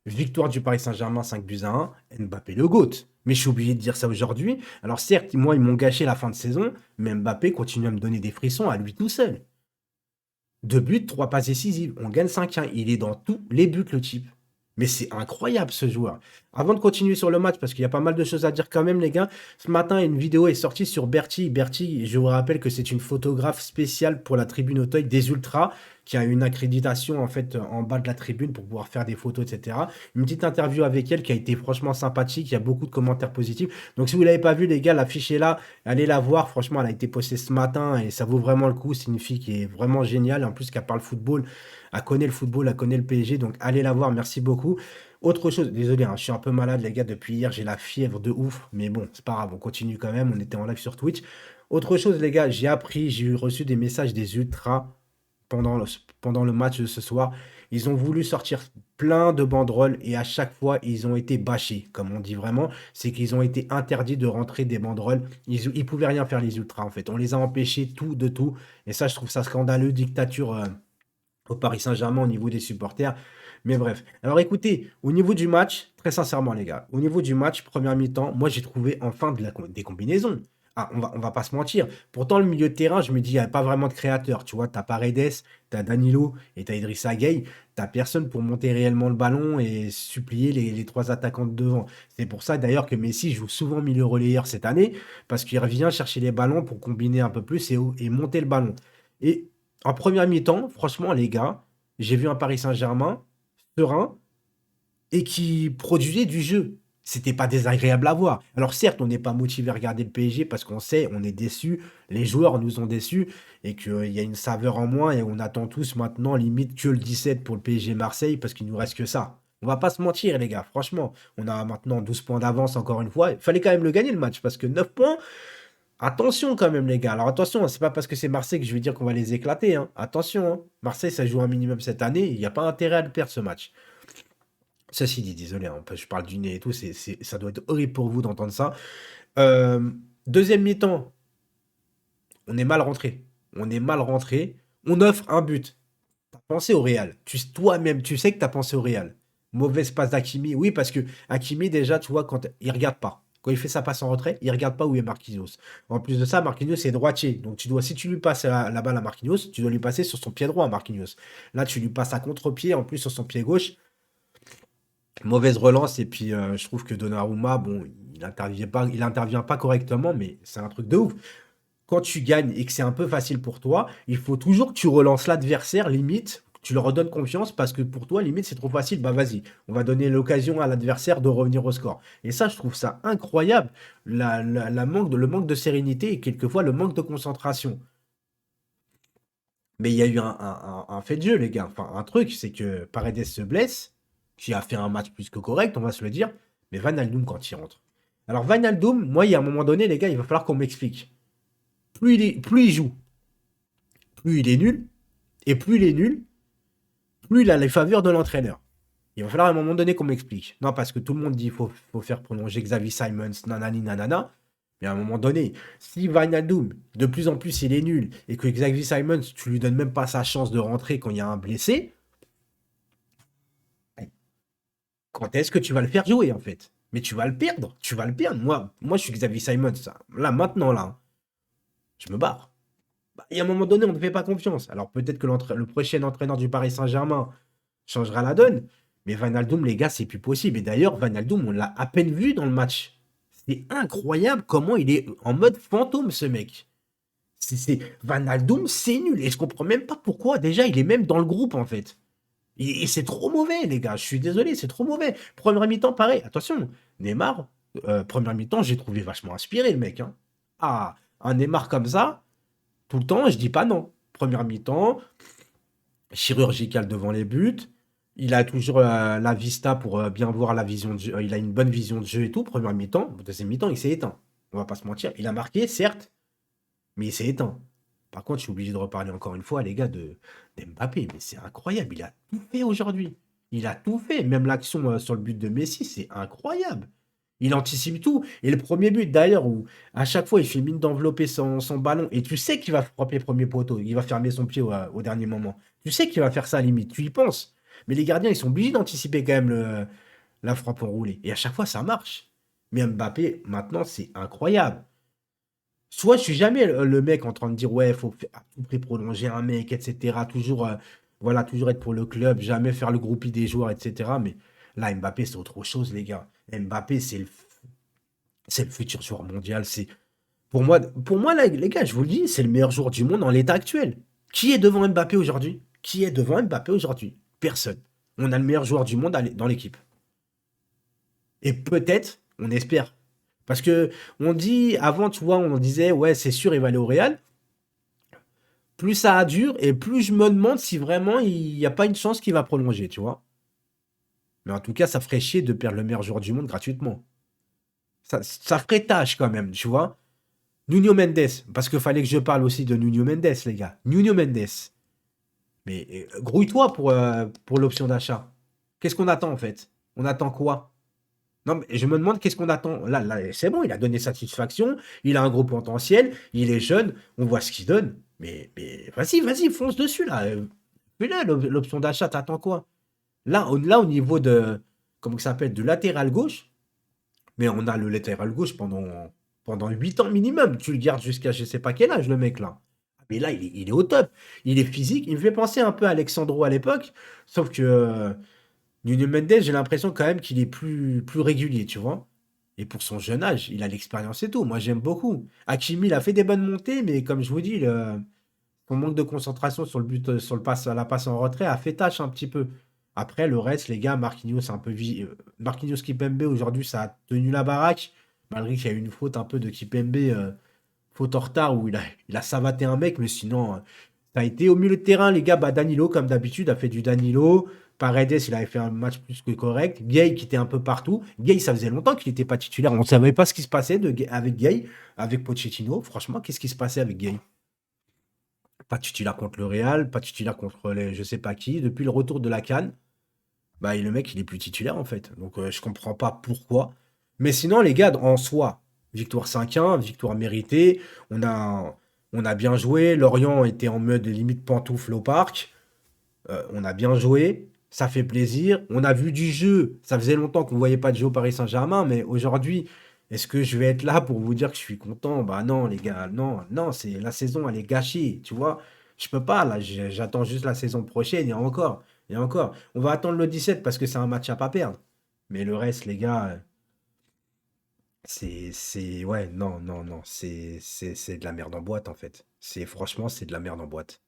Victoire du Paris Saint-Germain 5-1, Mbappé le GOAT. Mais je suis obligé de dire ça aujourd'hui. Alors certes, moi, ils m'ont gâché la fin de saison, mais Mbappé continue à me donner des frissons à lui tout seul. 2 buts, 3 passes décisives. On gagne 5-1. Il est dans tous les buts, le type. Mais c'est incroyable ce joueur. Avant de continuer sur le match, parce qu'il y a pas mal de choses à dire quand même, les gars, ce matin, une vidéo est sortie sur Berti. Berti, je vous rappelle que c'est une photographe spéciale pour la tribune Auteuil des Ultras, qui a une accréditation en fait en bas de la tribune pour pouvoir faire des photos, etc. Une petite interview avec elle qui a été franchement sympathique. Il y a beaucoup de commentaires positifs. Donc si vous l'avez pas vu, les gars, l'affiche est là. Allez la voir. Franchement, elle a été postée ce matin et ça vaut vraiment le coup. C'est une fille qui est vraiment géniale. En plus, qu'elle parle football. Elle connaît le football, elle connaît le PSG, donc allez la voir, merci beaucoup. Autre chose, désolé, hein, je suis un peu malade, les gars, depuis hier, j'ai la fièvre de ouf, mais bon, c'est pas grave, on continue quand même, on était en live sur Twitch. Autre chose, les gars, j'ai reçu des messages des Ultras pendant pendant le match de ce soir. Ils ont voulu sortir plein de banderoles et à chaque fois, ils ont été bâchés, comme on dit vraiment. C'est qu'ils ont été interdits de rentrer des banderoles. Ils pouvaient rien faire, les Ultras, en fait. On les a empêchés tout de tout. Et ça, je trouve ça scandaleux, dictature. Au Paris Saint-Germain au niveau des supporters. Mais bref. Alors écoutez, au niveau du match, très sincèrement les gars, au niveau du match, première mi-temps, moi j'ai trouvé enfin des combinaisons. Ah, on va pas se mentir. Pourtant, le milieu de terrain, je me dis, il n'y a pas vraiment de créateur. Tu vois, t'as Paredes, t'as Danilo et t'as Idrissa Gueye. T'as personne pour monter réellement le ballon et supplier les trois attaquants de devant. C'est pour ça d'ailleurs que Messi joue souvent milieu relayeur cette année, parce qu'il revient chercher les ballons pour combiner un peu plus et monter le ballon. Et en première mi-temps, franchement, les gars, j'ai vu un Paris Saint-Germain serein et qui produisait du jeu. C'était pas désagréable à voir. Alors certes, on n'est pas motivé à regarder le PSG parce qu'on sait, on est déçu, les joueurs nous ont déçus et qu'il y a une saveur en moins et on attend tous maintenant limite que le 17 pour le PSG Marseille parce qu'il nous reste que ça. On va pas se mentir les gars, franchement, on a maintenant 12 points d'avance encore une fois. Il fallait quand même le gagner le match parce que 9 points, attention quand même, les gars. Alors attention, hein, c'est pas parce que c'est Marseille que je vais dire qu'on va les éclater, hein. Attention, hein. Marseille, ça joue un minimum cette année. Il n'y a pas intérêt à le perdre ce match. Ceci dit, désolé, hein, je parle du nez et tout. Ça doit être horrible pour vous d'entendre ça. Euh, Deuxième mi-temps, on est mal rentré. On est mal rentré. On offre un but. T'as pensé au Real. Toi-même, tu sais que t'as pensé au Real. Mauvaise passe d'Hakimi. Oui, parce que Hakimi, déjà, tu vois, quand il regarde pas. Quand il fait sa passe en retrait, il regarde pas où est Marquinhos. En plus de ça, Marquinhos est droitier. Donc si tu lui passes la balle à Marquinhos, tu dois lui passer sur son pied droit à Marquinhos. Là, tu lui passes à contre-pied, en plus sur son pied gauche. Mauvaise relance. Et puis, je trouve que Donnarumma, bon, il intervient pas correctement, mais c'est un truc de ouf. Quand tu gagnes et que c'est un peu facile pour toi, il faut toujours que tu relances l'adversaire, limite, que tu leur redonnes confiance parce que pour toi, limite, c'est trop facile. Bah vas-y, on va donner l'occasion à l'adversaire de revenir au score. Et ça, je trouve ça incroyable, le manque de sérénité et quelquefois le manque de concentration. Mais il y a eu un fait de jeu, les gars. Enfin, un truc, c'est que Paredes se blesse, qui a fait un match plus que correct, on va se le dire, mais Van Wijnaldum quand il rentre. Alors Van Wijnaldum, moi, il y a un moment donné, les gars, il va falloir qu'on m'explique. Plus il joue, plus il est nul, et plus il est nul, plus il a les faveurs de l'entraîneur. Il va falloir à un moment donné qu'on m'explique. Non, parce que tout le monde dit qu'il faut faire prolonger Xavi Simons, nanani, nanana. Mais à un moment donné, si Wijnaldum, de plus en plus, il est nul, et que Xavi Simons, tu lui donnes même pas sa chance de rentrer quand il y a un blessé, quand est-ce que tu vas le faire jouer, en fait? Mais tu vas le perdre, tu vas le perdre. Moi je suis Xavi Simons, ça. Là, maintenant, là, je me barre. Bah, il y a un moment donné, on ne fait pas confiance. Alors peut-être que le prochain entraîneur du Paris Saint-Germain changera la donne. Mais Van Wijnaldum, les gars, c'est plus possible. Et d'ailleurs, Van Wijnaldum, on l'a à peine vu dans le match. C'est incroyable comment il est en mode fantôme, ce mec. Van Wijnaldum, c'est nul. Et je comprends même pas pourquoi. Déjà, il est même dans le groupe, en fait. Et c'est trop mauvais, les gars. Je suis désolé, c'est trop mauvais. Première mi-temps, pareil. Attention, Neymar, première mi-temps, j'ai trouvé vachement inspiré, le mec, hein. Ah, un Neymar comme ça, tout le temps, je dis pas non. Première mi-temps, chirurgical devant les buts. Il a toujours la vista pour bien voir la vision de jeu. Il a une bonne vision de jeu et tout. Première mi-temps, deuxième mi-temps, il s'est éteint. On va pas se mentir. Il a marqué, certes, mais il s'est éteint. Par contre, je suis obligé de reparler encore une fois, les gars, d'Mbappé. Mais c'est incroyable. Il a tout fait aujourd'hui. Il a tout fait. Même l'action sur le but de Messi, c'est incroyable. Il anticipe tout. Et le premier but, d'ailleurs, où à chaque fois, il fait mine d'envelopper son ballon. Et tu sais qu'il va frapper premier poteau. Il va fermer son pied au dernier moment. Tu sais qu'il va faire ça, limite. Tu y penses. Mais les gardiens, ils sont obligés d'anticiper quand même la frappe enroulée. Et à chaque fois, ça marche. Mais Mbappé, maintenant, c'est incroyable. Soit je suis jamais le mec en train de dire ouais, faut à tout prix prolonger un mec, etc. Toujours, voilà, toujours être pour le club, jamais faire le groupie des joueurs, etc. Mais là, Mbappé, c'est autre chose, les gars. Mbappé, c'est le futur joueur mondial. Pour moi là, les gars, je vous le dis, c'est le meilleur joueur du monde en l'état actuel. Qui est devant Mbappé aujourd'hui? Qui est devant Mbappé aujourd'hui? Personne. On a le meilleur joueur du monde dans l'équipe. Et peut-être, on espère. Parce que on dit, avant, tu vois, on disait, ouais, c'est sûr, il va aller au Real. Plus ça dure et plus je me demande si vraiment il n'y a pas une chance qu'il va prolonger, tu vois. Mais en tout cas, ça ferait chier de perdre le meilleur joueur du monde gratuitement. Ça ferait tâche quand même, tu vois. Nuno Mendes, parce qu'il fallait que je parle aussi de Nuno Mendes, les gars. Nuno Mendes. Mais grouille-toi pour l'option d'achat. Qu'est-ce qu'on attend en fait? On attend quoi? Non, mais je me demande qu'est-ce qu'on attend. Là, c'est bon, il a donné satisfaction, il a un gros potentiel, il est jeune, on voit ce qu'il donne. Mais vas-y, fonce dessus là. Fais-le, l'option d'achat, t'attends quoi? Là, au niveau de, comment ça s'appelle, de latéral gauche, mais on a le latéral gauche pendant 8 ans minimum. Tu le gardes jusqu'à je sais pas quel âge, le mec là. Mais là, il est au top. Il est physique. Il me fait penser un peu à Alexandro à l'époque. Sauf que Nuno Mendes, j'ai l'impression quand même qu'il est plus régulier, tu vois. Et pour son jeune âge, il a l'expérience et tout. Moi, j'aime beaucoup. Hakimi, il a fait des bonnes montées, mais comme je vous dis, son manque de concentration sur le but, sur la passe en retrait a fait tâche un petit peu. Après, le reste, les gars, Marquinhos, Marquinhos Kipembe, aujourd'hui, ça a tenu la baraque. Malgré qu'il y a eu une faute un peu de Kipembe, faute en retard, où il a savaté un mec, mais sinon, ça a été au milieu de terrain, les gars. Bah, Danilo, comme d'habitude, a fait du Danilo. Paredes, il avait fait un match plus que correct. Gay, qui était un peu partout. Gay, ça faisait longtemps qu'il n'était pas titulaire. On ne savait pas ce qui se passait avec Gay, avec Pochettino. Franchement, qu'est-ce qui se passait avec Gay? Pas titulaire contre le Real, pas titulaire contre les je sais pas qui. Depuis le retour de la CAN, bah, et le mec, il est plus titulaire en fait. Donc je comprends pas pourquoi. Mais sinon, les gars, en soi, victoire 5-1, victoire méritée. On a bien joué. Lorient était en mode limite pantoufle au parc. On a bien joué. Ça fait plaisir. On a vu du jeu. Ça faisait longtemps qu'on ne voyait pas de jeu au Paris Saint-Germain. Mais aujourd'hui, est-ce que je vais être là pour vous dire que je suis content? Bah non, les gars. Non, non, c'est la saison, elle est gâchée. Tu vois, je peux pas. Là, j'attends juste la saison prochaine. Et encore. Et encore. On va attendre le 17 parce que c'est un match à pas perdre. Mais le reste, les gars, ouais, non, non, non. C'est de la merde en boîte, en fait. Franchement, c'est de la merde en boîte.